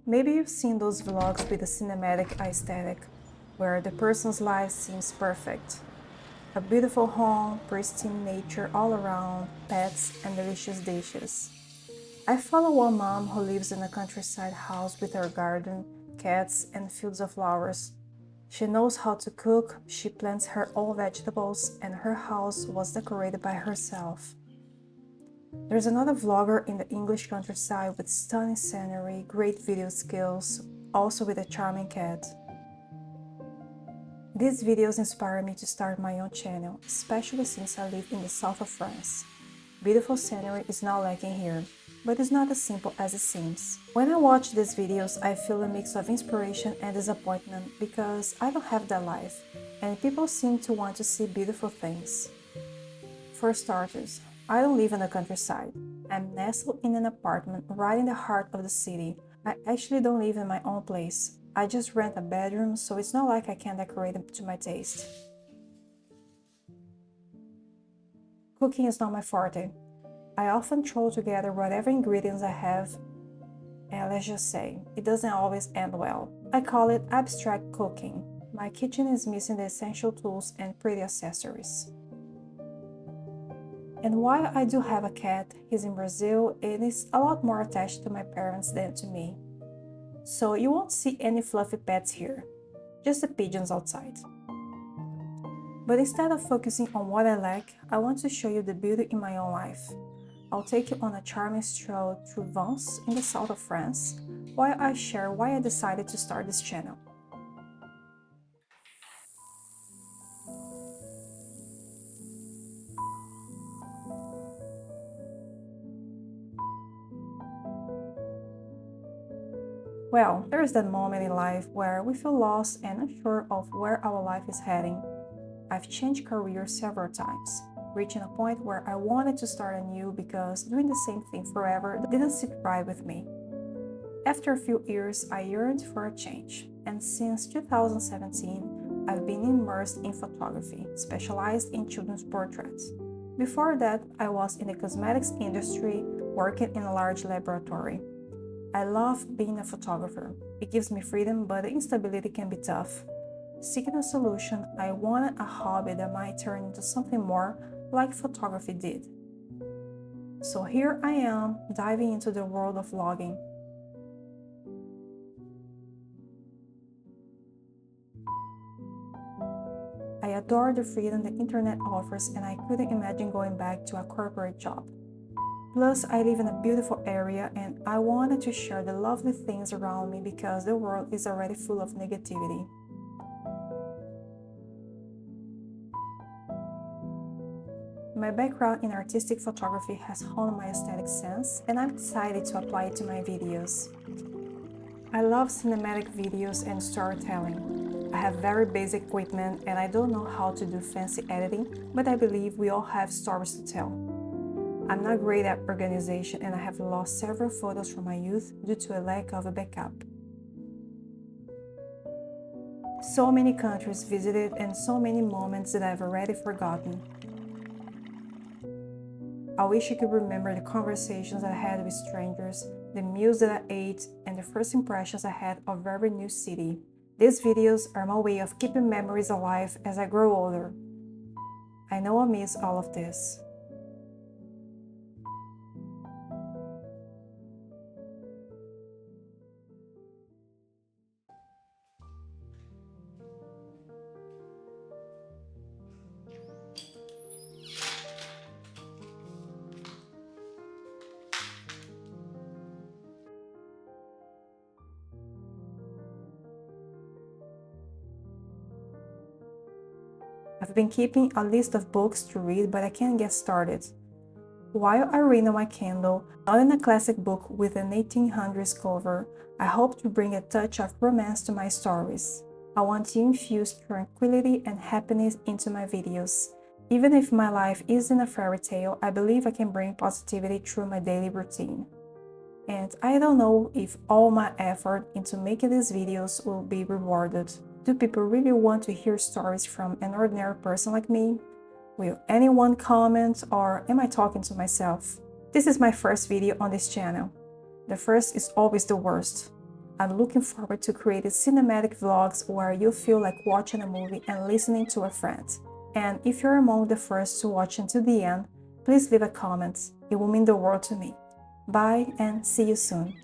Maybe you've seen those vlogs with a cinematic aesthetic, where the person's life seems perfect. A beautiful home, pristine nature all around, pets, and delicious dishes. I follow one mom who lives in a countryside house with her garden, cats, and fields of flowers. She knows how to cook, she plants her own vegetables, and her house was decorated by herself. There's another vlogger in the English countryside with stunning scenery, great video skills, also with a charming cat. These videos inspire me to start my own channel, especially since I live in the south of France. Beautiful scenery is not lacking here, but it's not as simple as it seems. When I watch these videos, I feel a mix of inspiration and disappointment because I don't have that life, and people seem to want to see beautiful things. For starters, I don't live in the countryside. I'm nestled in an apartment right in the heart of the city. I actually don't live in my own place. I just rent a bedroom, so it's not like I can decorate it to my taste. Cooking is not my forte. I often throw together whatever ingredients I have, and let's just say, it doesn't always end well. I call it abstract cooking. My kitchen is missing the essential tools and pretty accessories. And while I do have a cat, he's in Brazil, it is a lot more attached to my parents than to me. So you won't see any fluffy pets here, just the pigeons outside. But instead of focusing on what I lack, I want to show you the beauty in my own life. I'll take you on a charming stroll through Vence in the south of France, while I share why I decided to start this channel. Well, there is that moment in life where we feel lost and unsure of where our life is heading. I've changed careers several times, reaching a point where I wanted to start anew because doing the same thing forever didn't sit right with me. After a few years, I yearned for a change, and since 2017, I've been immersed in photography, specialized in children's portraits. Before that, I was in the cosmetics industry, working in a large laboratory. I love being a photographer. It gives me freedom, but the instability can be tough. Seeking a solution, I wanted a hobby that might turn into something more like photography did. So here I am, diving into the world of vlogging. I adore the freedom the internet offers, and I couldn't imagine going back to a corporate job. Plus, I live in a beautiful area and I wanted to share the lovely things around me because the world is already full of negativity. My background in artistic photography has honed my aesthetic sense, and I'm excited to apply it to my videos. I love cinematic videos and storytelling. I have very basic equipment and I don't know how to do fancy editing, but I believe we all have stories to tell. I'm not great at organization and I have lost several photos from my youth due to a lack of a backup. So many countries visited and so many moments that I've already forgotten. I wish I could remember the conversations I had with strangers, the meals that I ate, and the first impressions I had of every new city. These videos are my way of keeping memories alive as I grow older. I know I miss all of this. I've been keeping a list of books to read, but I can't get started. While I read on my Kindle, not in a classic book with an 1800s cover, I hope to bring a touch of romance to my stories. I want to infuse tranquility and happiness into my videos. Even if my life isn't a fairy tale, I believe I can bring positivity through my daily routine. And I don't know if all my effort into making these videos will be rewarded. Do people really want to hear stories from an ordinary person like me? Will anyone comment, or am I talking to myself? This is my first video on this channel. The first is always the worst. I'm looking forward to creating cinematic vlogs where you feel like watching a movie and listening to a friend. And if you're among the first to watch until the end, please leave a comment. It will mean the world to me. Bye and see you soon.